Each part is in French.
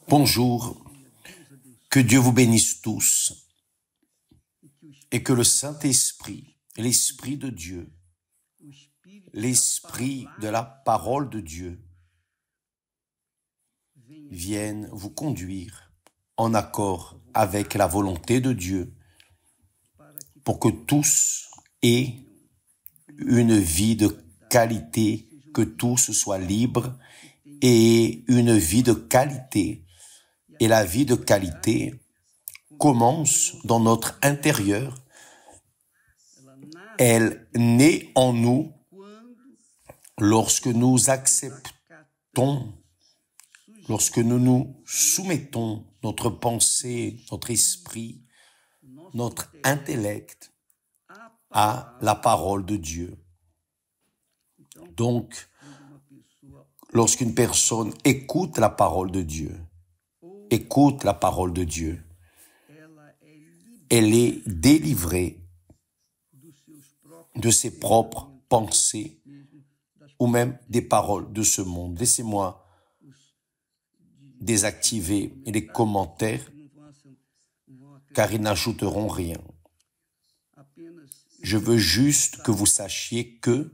Bonjour, que Dieu vous bénisse tous et que le Saint-Esprit, l'Esprit de Dieu, l'Esprit de la parole de Dieu vienne vous conduire en accord avec la volonté de Dieu pour que tous aient une vie de qualité, que tous soient libres et une vie de qualité. Et la vie de qualité commence dans notre intérieur. Elle naît en nous lorsque nous acceptons, lorsque nous nous soumettons notre pensée, notre esprit, notre intellect à la parole de Dieu. Donc, lorsqu'une personne écoute la parole de Dieu, elle est délivrée de ses propres pensées ou même des paroles de ce monde. Laissez-moi désactiver les commentaires car ils n'ajouteront rien. Je veux juste que vous sachiez que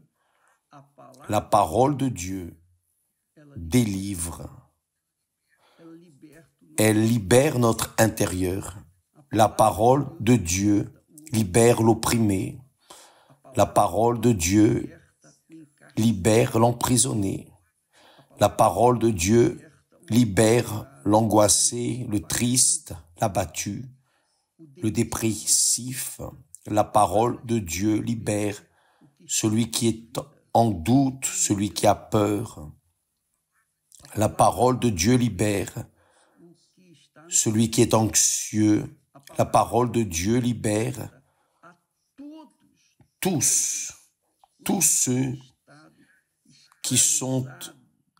la parole de Dieu délivre. Elle libère notre intérieur. La parole de Dieu libère l'opprimé. La parole de Dieu libère l'emprisonné. La parole de Dieu libère l'angoissé, le triste, l'abattu, le dépressif. La parole de Dieu libère celui qui est en doute, celui qui a peur. La parole de Dieu libère celui qui est anxieux. La parole de Dieu libère tous ceux qui sont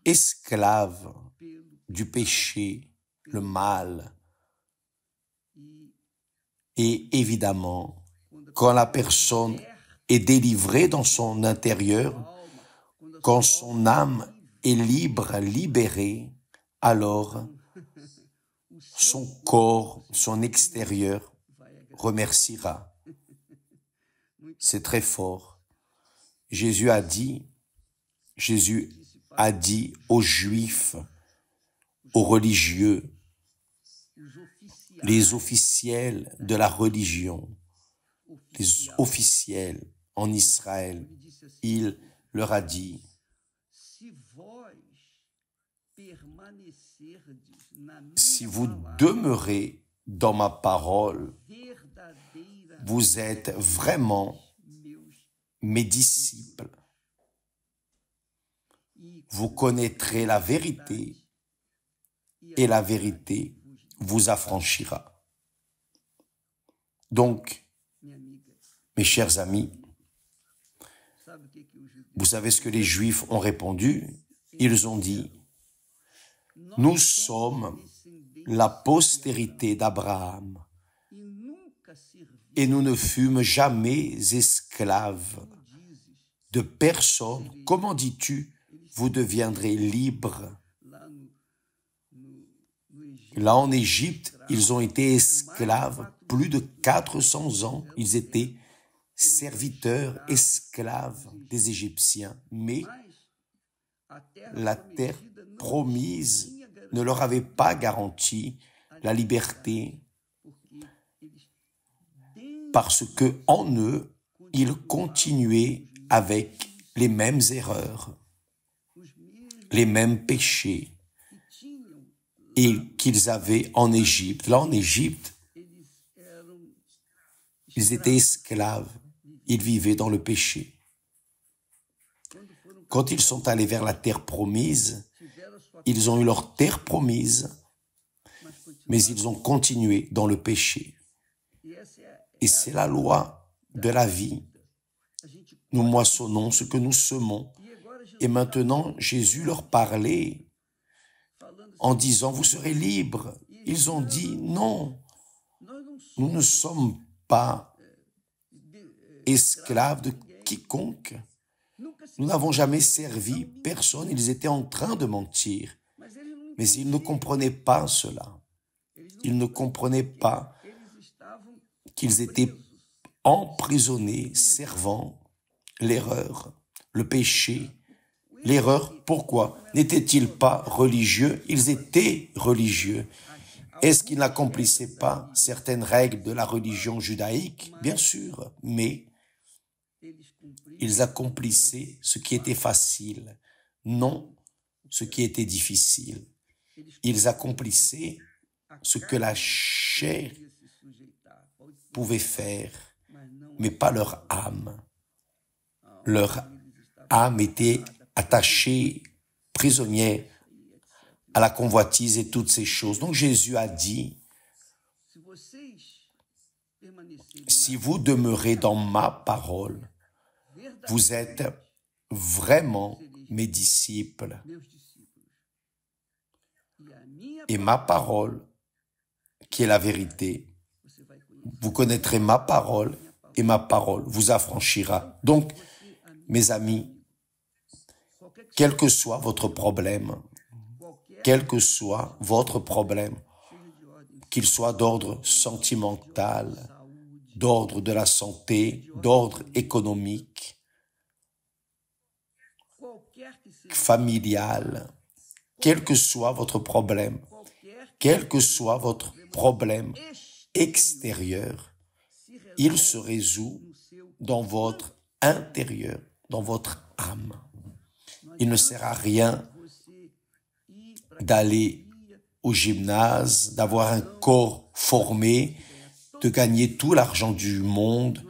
esclaves du péché, le mal. Et évidemment, quand la personne est délivrée dans son intérieur, quand son âme est libre, libérée, alors son corps, son extérieur remerciera. C'est très fort. Jésus a dit aux Juifs, aux religieux, les officiels de la religion, les officiels en Israël, il leur a dit, si vous demeurez dans ma parole, vous êtes vraiment mes disciples. Vous connaîtrez la vérité et la vérité vous affranchira. Donc, mes chers amis, vous savez ce que les Juifs ont répondu? Ils ont dit, nous sommes la postérité d'Abraham et nous ne fûmes jamais esclaves de personne. Comment dis-tu, vous deviendrez libres? Là en Égypte, ils ont été esclaves plus de 400 ans. Ils étaient serviteurs, esclaves des Égyptiens. Mais la terre promise ne leur avait pas garanti la liberté parce que en eux, ils continuaient avec les mêmes erreurs, les mêmes péchés et qu'ils avaient en Égypte. Là, en Égypte, ils étaient esclaves, ils vivaient dans le péché. Quand ils sont allés vers la terre promise, ils ont eu leur terre promise, mais ils ont continué dans le péché. Et c'est la loi de la vie. Nous moissonnons ce que nous semons. Et maintenant, Jésus leur parlait en disant, vous serez libres. Ils ont dit, non, nous ne sommes pas esclaves de quiconque. Nous n'avons jamais servi personne. Ils étaient en train de mentir. Mais ils ne comprenaient pas cela. Ils ne comprenaient pas qu'ils étaient emprisonnés, servant l'erreur, le péché. L'erreur, pourquoi? N'étaient-ils pas religieux? Ils étaient religieux. Est-ce qu'ils n'accomplissaient pas certaines règles de la religion judaïque? Bien sûr, mais ils accomplissaient ce qui était facile, non ce qui était difficile. Ils accomplissaient ce que la chair pouvait faire, mais pas leur âme. Leur âme était attachée, prisonnière à la convoitise et toutes ces choses. Donc Jésus a dit, si vous demeurez dans ma parole, vous êtes vraiment mes disciples. Et ma parole, qui est la vérité, vous connaîtrez ma parole et ma parole vous affranchira. Donc, mes amis, quel que soit votre problème, quel que soit votre problème, qu'il soit d'ordre sentimental, d'ordre de la santé, d'ordre économique, familial, quel que soit votre problème, quel que soit votre problème extérieur, il se résout dans votre intérieur, dans votre âme. Il ne sert à rien d'aller au gymnase, d'avoir un corps formé, de gagner tout l'argent du monde.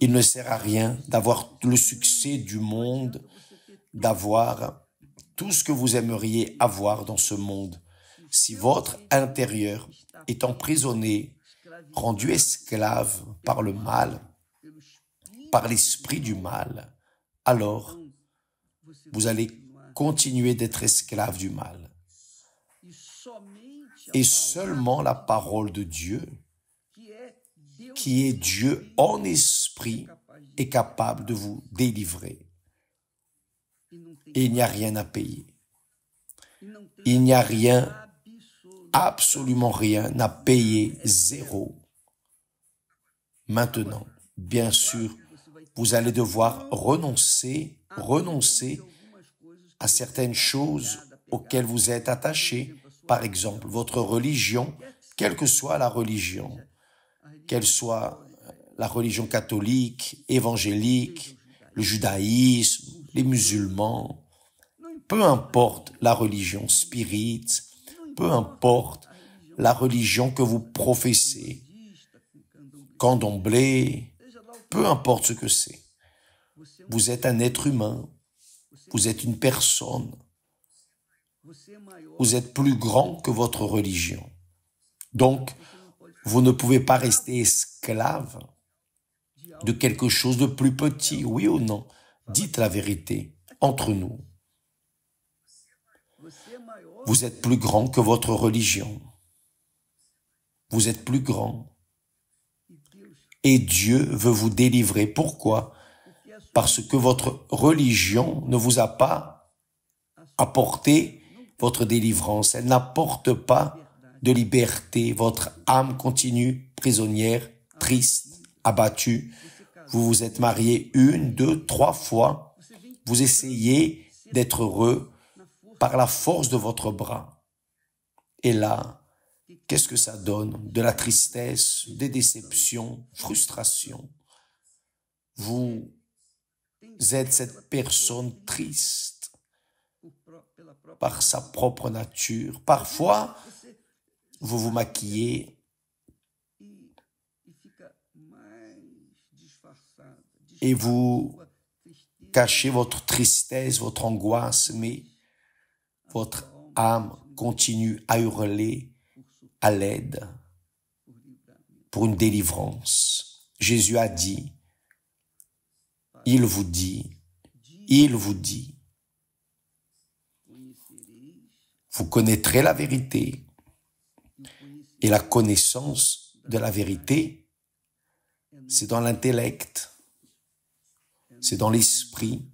Il ne sert à rien d'avoir le succès du monde, d'avoir tout ce que vous aimeriez avoir dans ce monde. Si votre intérieur est emprisonné, rendu esclave par le mal, par l'esprit du mal, alors vous allez continuer d'être esclave du mal. Et seulement la parole de Dieu, qui est Dieu en esprit, est capable de vous délivrer. Et il n'y a rien à payer. Il n'y a rien, absolument rien à payer, zéro. Maintenant, bien sûr, vous allez devoir renoncer à certaines choses auxquelles vous êtes attaché. Par exemple, votre religion, quelle que soit la religion, qu'elle soit la religion catholique, évangélique, le judaïsme, les musulmans, peu importe la religion spirite, peu importe la religion que vous professez, candomblé, peu importe ce que c'est. Vous êtes un être humain, vous êtes une personne, vous êtes plus grand que votre religion. Donc, vous ne pouvez pas rester esclave de quelque chose de plus petit, oui ou non? Dites la vérité, entre nous. Vous êtes plus grand que votre religion. Vous êtes plus grand. Et Dieu veut vous délivrer. Pourquoi? Parce que votre religion ne vous a pas apporté votre délivrance. Elle n'apporte pas de liberté. Votre âme continue prisonnière, triste, abattue. Vous vous êtes marié 1, 2, 3 fois. Vous essayez d'être heureux par la force de votre bras. Et là, qu'est-ce que ça donne? De la tristesse, des déceptions, frustration. Vous êtes cette personne triste par sa propre nature. Parfois, vous vous maquillez et vous cachez votre tristesse, votre angoisse, mais votre âme continue à hurler à l'aide pour une délivrance. Jésus a dit, il vous dit, vous connaîtrez la vérité et la connaissance de la vérité, c'est dans l'intellect, c'est dans l'esprit,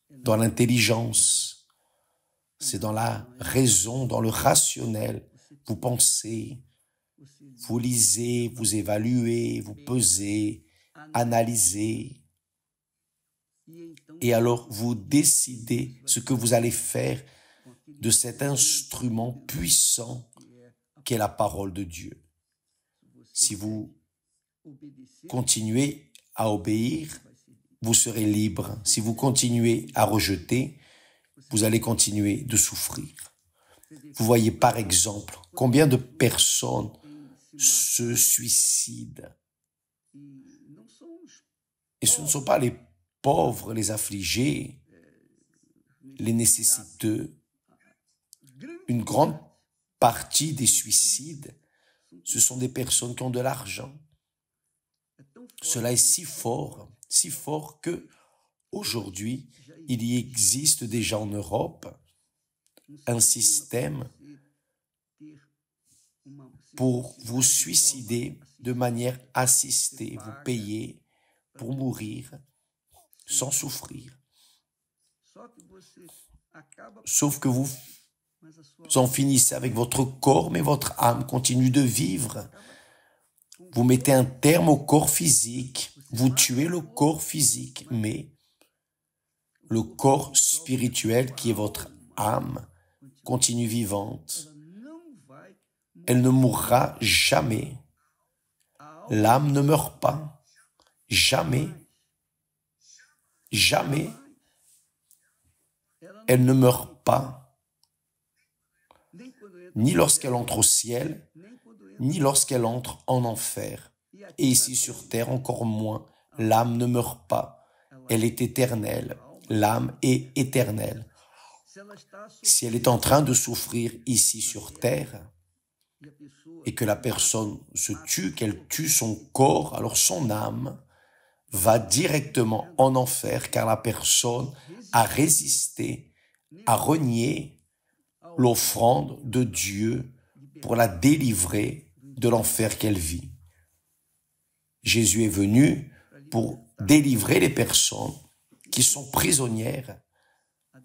dans l'intelligence. C'est dans la raison, dans le rationnel. Vous pensez, vous lisez, vous évaluez, vous pesez, analysez. Et alors, vous décidez ce que vous allez faire de cet instrument puissant qu'est la parole de Dieu. Si vous continuez à obéir, vous serez libre. Si vous continuez à rejeter, vous allez continuer de souffrir. Vous voyez par exemple combien de personnes se suicident. Et ce ne sont pas les pauvres, les affligés, les nécessiteux. Une grande partie des suicides, ce sont des personnes qui ont de l'argent. Cela est si fort que aujourd'hui, il y existe déjà en Europe un système pour vous suicider de manière assistée. Vous payez pour mourir sans souffrir. Sauf que vous en finissez avec votre corps, mais votre âme continue de vivre. Vous mettez un terme au corps physique, vous tuez le corps physique, mais le corps spirituel qui est votre âme continue vivante. Elle ne mourra jamais. L'âme ne meurt pas. Jamais. Jamais. Elle ne meurt pas. Ni lorsqu'elle entre au ciel, ni lorsqu'elle entre en enfer. Et ici sur terre, encore moins, l'âme ne meurt pas. Elle est éternelle. L'âme est éternelle. Si elle est en train de souffrir ici sur terre, et que la personne se tue, qu'elle tue son corps, alors son âme va directement en enfer, car la personne a résisté, a renié l'offrande de Dieu pour la délivrer de l'enfer qu'elle vit. Jésus est venu pour délivrer les personnes qui sont prisonnières,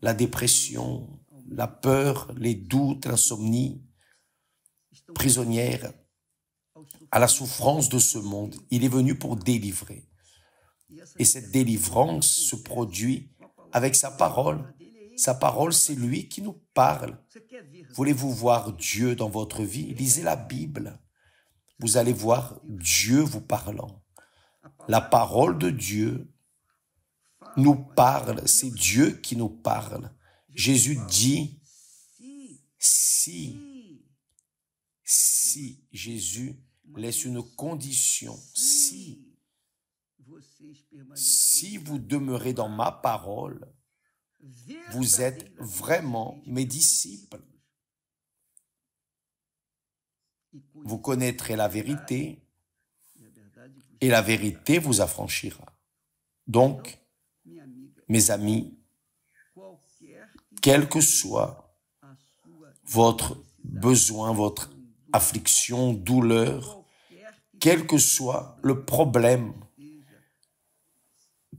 la dépression, la peur, les doutes, l'insomnie, prisonnières à la souffrance de ce monde. Il est venu pour délivrer. Et cette délivrance se produit avec sa parole. Sa parole, c'est lui qui nous parle. Voulez-vous voir Dieu dans votre vie? Lisez la Bible. Vous allez voir Dieu vous parlant. La parole de Dieu nous parle. C'est Dieu qui nous parle. Jésus dit, si Jésus laisse une condition, si vous demeurez dans ma parole, vous êtes vraiment mes disciples. Vous connaîtrez la vérité et la vérité vous affranchira. Donc, mes amis, quel que soit votre besoin, votre affliction, douleur, quel que soit le problème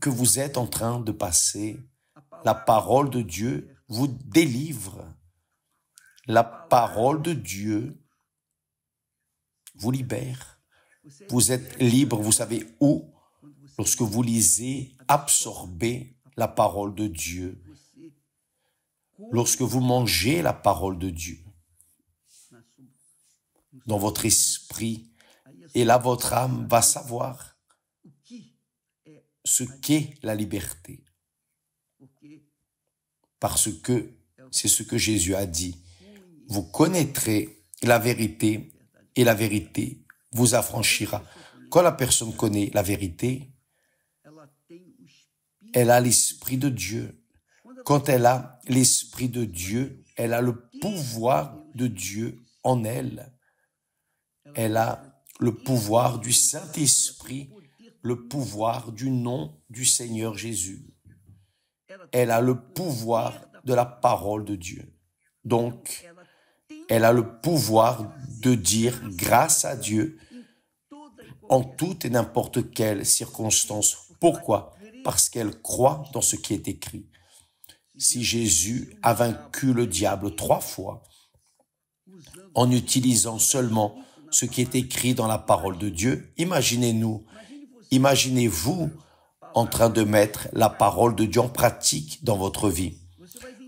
que vous êtes en train de passer, la parole de Dieu vous délivre. La parole de Dieu vous libère. Vous êtes libre, vous savez où? Lorsque vous lisez, absorbez la parole de Dieu. Lorsque vous mangez la parole de Dieu dans votre esprit, et là votre âme va savoir ce qu'est la liberté. Parce que c'est ce que Jésus a dit. Vous connaîtrez la vérité et la vérité vous affranchira. Quand la personne connaît la vérité, elle a l'Esprit de Dieu. Quand elle a l'Esprit de Dieu, elle a le pouvoir de Dieu en elle. Elle a le pouvoir du Saint-Esprit, le pouvoir du nom du Seigneur Jésus. Elle a le pouvoir de la parole de Dieu. Donc, elle a le pouvoir de dire grâce à Dieu en toute et n'importe quelle circonstance. Pourquoi? Parce qu'elle croit dans ce qui est écrit. si Jésus a vaincu le diable 3 fois en utilisant seulement ce qui est écrit dans la parole de Dieu, imaginez-vous en train de mettre la parole de Dieu en pratique dans votre vie.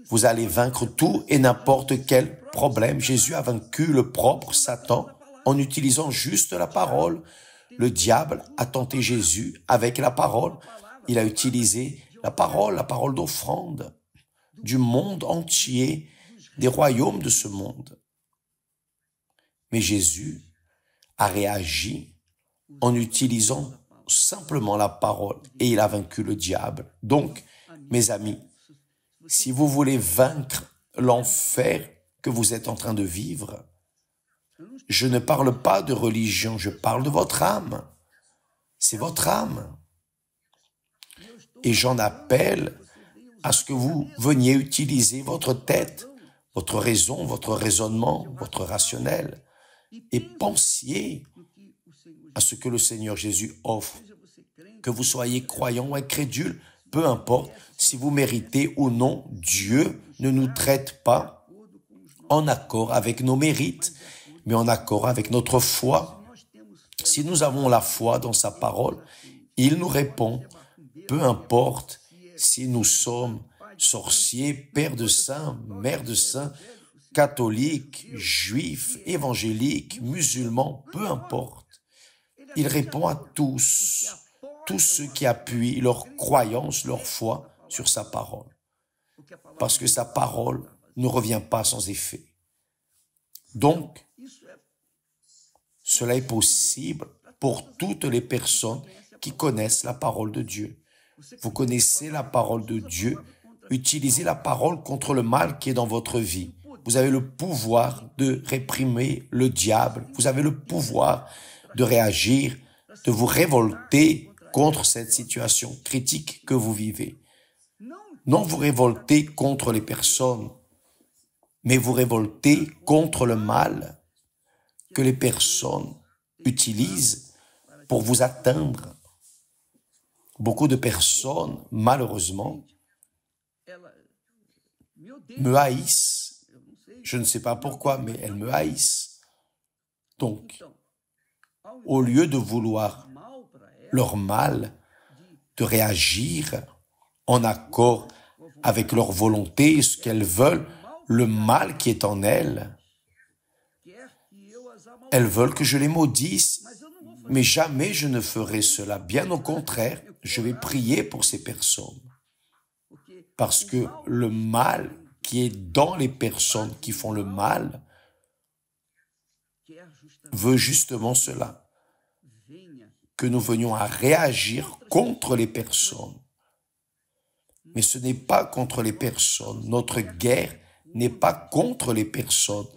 Vous allez vaincre tout et n'importe quel problème. Jésus a vaincu le propre Satan en utilisant juste la parole. Le diable a tenté Jésus avec la parole. Il a utilisé la parole d'offrande du monde entier, des royaumes de ce monde. Mais Jésus a réagi en utilisant simplement la parole et il a vaincu le diable. Donc, mes amis, si vous voulez vaincre l'enfer que vous êtes en train de vivre, je ne parle pas de religion, je parle de votre âme. C'est votre âme. Et j'en appelle à ce que vous veniez utiliser votre tête, votre raison, votre raisonnement, votre rationnel, et pensiez à ce que le Seigneur Jésus offre. Que vous soyez croyant ou incrédule, peu importe si vous méritez ou non, Dieu ne nous traite pas en accord avec nos mérites, mais en accord avec notre foi. Si nous avons la foi dans sa parole, il nous répond, peu importe si nous sommes sorciers, pères de saints, mères de saints, catholiques, juifs, évangéliques, musulmans, peu importe. Il répond à tous ceux qui appuient leur croyance, leur foi sur sa parole. Parce que sa parole ne revient pas sans effet. Donc, cela est possible pour toutes les personnes qui connaissent la parole de Dieu. Vous connaissez la parole de Dieu, utilisez la parole contre le mal qui est dans votre vie. Vous avez le pouvoir de réprimer le diable, vous avez le pouvoir de réagir, de vous révolter contre cette situation critique que vous vivez. Non vous révoltez contre les personnes, mais vous révoltez contre le mal que les personnes utilisent pour vous atteindre. Beaucoup de personnes, malheureusement, me haïssent. Je ne sais pas pourquoi, mais elles me haïssent. Donc, au lieu de vouloir leur mal, de réagir en accord avec leur volonté, ce qu'elles veulent, le mal qui est en elles, elles veulent que je les maudisse, mais jamais je ne ferai cela. Bien au contraire, je vais prier pour ces personnes. Parce que le mal qui est dans les personnes qui font le mal veut justement cela, que nous venions à réagir contre les personnes. Mais ce n'est pas contre les personnes. Notre guerre n'est pas contre les personnes,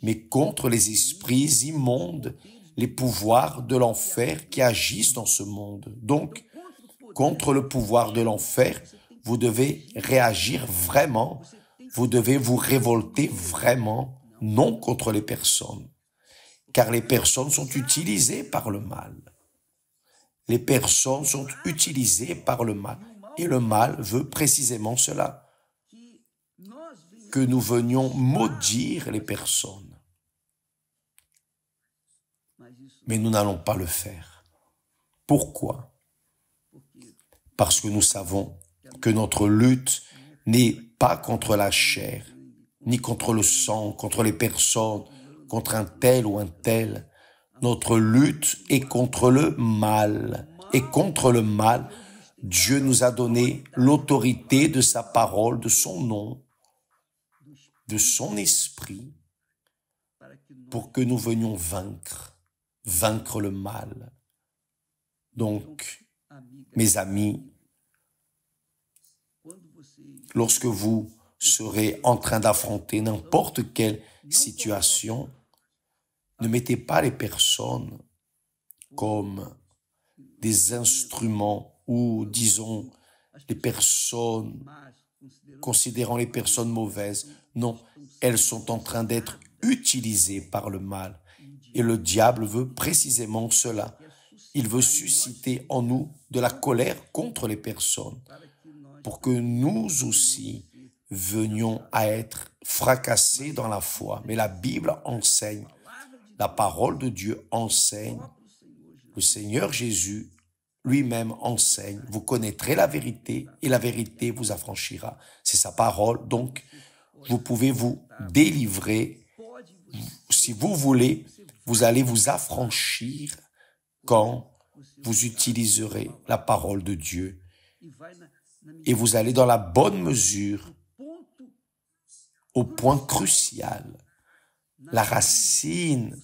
mais contre les esprits immondes, les pouvoirs de l'enfer qui agissent dans ce monde. Donc, contre le pouvoir de l'enfer, vous devez réagir vraiment, vous devez vous révolter vraiment, non contre les personnes, car les personnes sont utilisées par le mal. Les personnes sont utilisées par le mal, et le mal veut précisément cela, que nous venions maudire les personnes. Mais nous n'allons pas le faire. Pourquoi? Parce que nous savons que notre lutte n'est pas contre la chair, ni contre le sang, contre les personnes, contre un tel ou un tel. Notre lutte est contre le mal. Et contre le mal, Dieu nous a donné l'autorité de sa parole, de son nom, de son esprit, pour que nous venions vaincre le mal. Donc, mes amis, lorsque vous serez en train d'affronter n'importe quelle situation, ne mettez pas les personnes comme des instruments ou, disons, les personnes, considérant les personnes mauvaises. Non, elles sont en train d'être utilisées par le mal. Et le diable veut précisément cela. Il veut susciter en nous de la colère contre les personnes pour que nous aussi venions à être fracassés dans la foi. Mais la Bible enseigne, la parole de Dieu enseigne, le Seigneur Jésus lui-même enseigne, vous connaîtrez la vérité et la vérité vous affranchira. C'est sa parole, donc vous pouvez vous délivrer. Si vous voulez, vous allez vous affranchir quand vous utiliserez la parole de Dieu. Et vous allez dans la bonne mesure, au point crucial, la racine,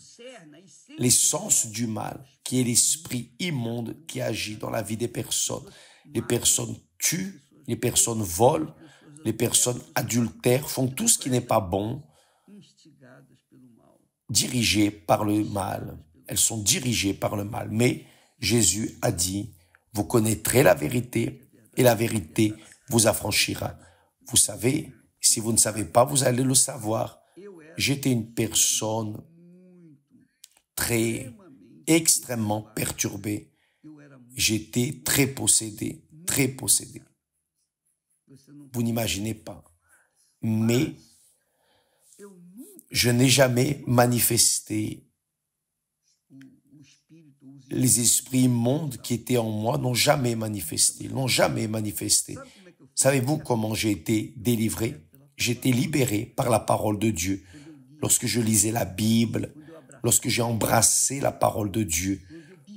l'essence du mal, qui est l'esprit immonde qui agit dans la vie des personnes. Les personnes tuent, les personnes volent, les personnes adultèrent, font tout ce qui n'est pas bon, dirigées par le mal. Elles sont dirigées par le mal. Mais Jésus a dit, vous connaîtrez la vérité et la vérité vous affranchira. Vous savez, si vous ne savez pas, vous allez le savoir. J'étais une personne extrêmement perturbée. J'étais très possédé, très possédé. Vous n'imaginez pas. Mais je n'ai jamais manifesté. Les esprits immondes qui étaient en moi n'ont jamais manifesté, Savez-vous comment j'ai été délivré? J'ai été libéré par la parole de Dieu. Lorsque je lisais la Bible, lorsque j'ai embrassé la parole de Dieu,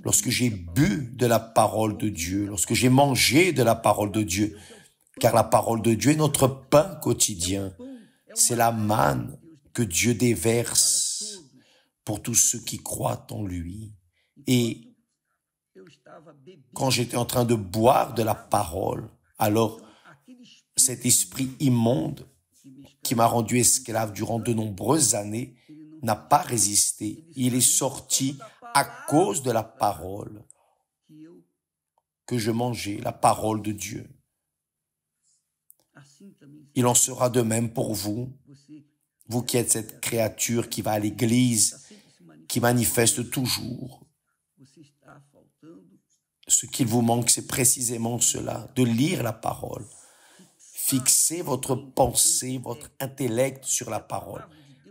lorsque j'ai bu de la parole de Dieu, lorsque j'ai mangé de la parole de Dieu, car la parole de Dieu est notre pain quotidien. C'est la manne que Dieu déverse pour tous ceux qui croient en lui. Et quand j'étais en train de boire de la parole, alors cet esprit immonde qui m'a rendu esclave durant de nombreuses années n'a pas résisté. Il est sorti à cause de la parole que je mangeais, la parole de Dieu. Il en sera de même pour vous, vous qui êtes cette créature qui va à l'église, qui manifeste toujours. Ce qu'il vous manque, c'est précisément cela, de lire la parole. Fixez votre pensée, votre intellect sur la parole,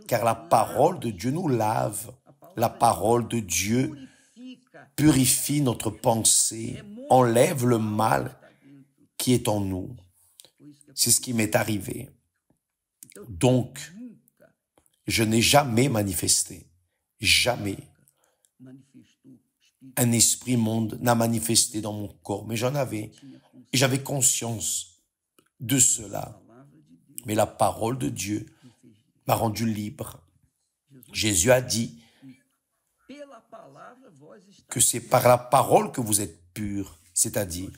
car la parole de Dieu nous lave. La parole de Dieu purifie notre pensée, enlève le mal qui est en nous. C'est ce qui m'est arrivé. Donc, je n'ai jamais manifesté, jamais. Un esprit immonde n'a manifesté dans mon corps, mais j'en avais. Et j'avais conscience de cela. Mais la parole de Dieu m'a rendu libre. Jésus a dit que c'est par la parole que vous êtes purs, c'est-à-dire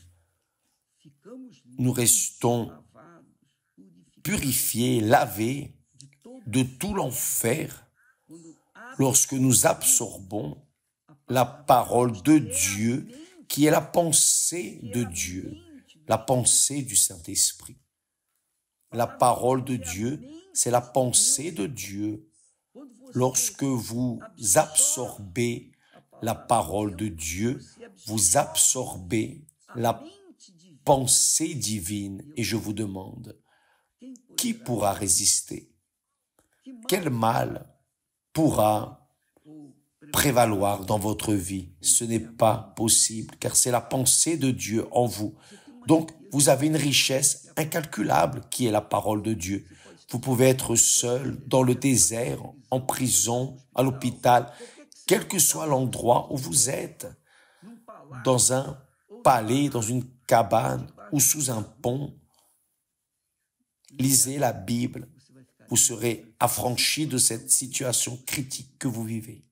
nous restons purifiés, lavés de tout l'enfer lorsque nous absorbons la parole de Dieu qui est la pensée de Dieu, la pensée du Saint-Esprit. La parole de Dieu, c'est la pensée de Dieu. Lorsque vous absorbez la parole de Dieu, vous absorbez la pensée divine. Et je vous demande, qui pourra résister? Quel mal pourra prévaloir dans votre vie? Ce n'est pas possible, car c'est la pensée de Dieu en vous. Donc, vous avez une richesse incalculable qui est la parole de Dieu. Vous pouvez être seul dans le désert, en prison, à l'hôpital, quel que soit l'endroit où vous êtes, dans un palais, dans une cabane ou sous un pont. Lisez la Bible, vous serez affranchi de cette situation critique que vous vivez.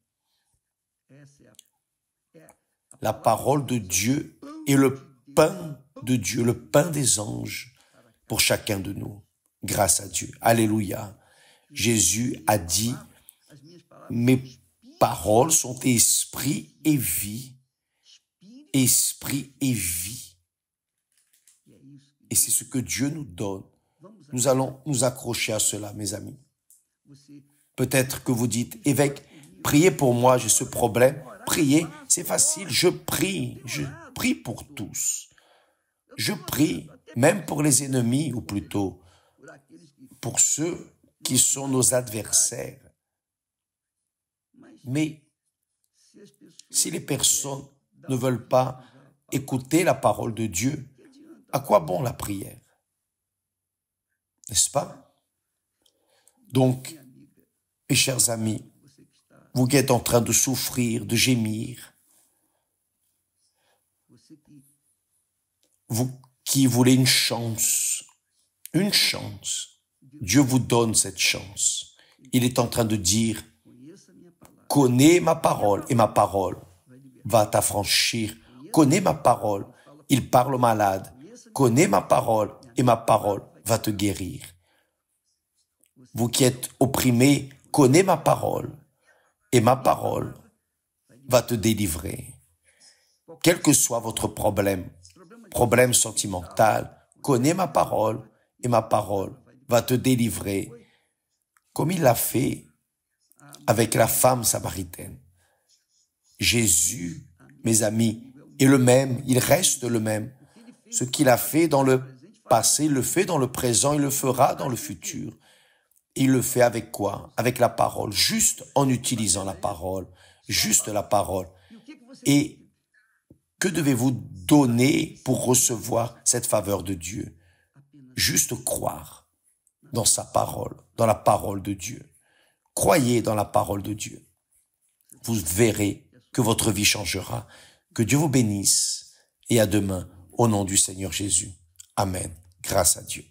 La parole de Dieu est le pain de Dieu, le pain des anges pour chacun de nous. Grâce à Dieu. Alléluia. Jésus a dit, mes paroles sont esprit et vie. Esprit et vie. Et c'est ce que Dieu nous donne. Nous allons nous accrocher à cela, mes amis. Peut-être que vous dites, évêque, priez pour moi, j'ai ce problème. Priez, c'est facile, je prie pour tous. Je prie, même pour les ennemis, ou plutôt, pour ceux qui sont nos adversaires. Mais si les personnes ne veulent pas écouter la parole de Dieu, à quoi bon la prière? N'est-ce pas? Donc, mes chers amis, vous qui êtes en train de souffrir, de gémir, vous qui voulez une chance, Dieu vous donne cette chance. Il est en train de dire, connais ma parole et ma parole va t'affranchir. Connais ma parole, il parle aux malades. Connais ma parole et ma parole va te guérir. Vous qui êtes opprimés, connais ma parole et ma parole va te délivrer. Quel que soit votre problème sentimental, connais ma parole et ma parole va te délivrer, comme il l'a fait avec la femme samaritaine. Jésus, mes amis, est le même, il reste le même. Ce qu'il a fait dans le passé, il le fait dans le présent, il le fera dans le futur. Il le fait avec quoi? Avec la parole, juste en utilisant la parole, juste la parole. Et que devez-vous donner pour recevoir cette faveur de Dieu? Juste croire dans sa parole, dans la parole de Dieu. Croyez dans la parole de Dieu. Vous verrez que votre vie changera. Que Dieu vous bénisse et à demain au nom du Seigneur Jésus. Amen. Grâce à Dieu.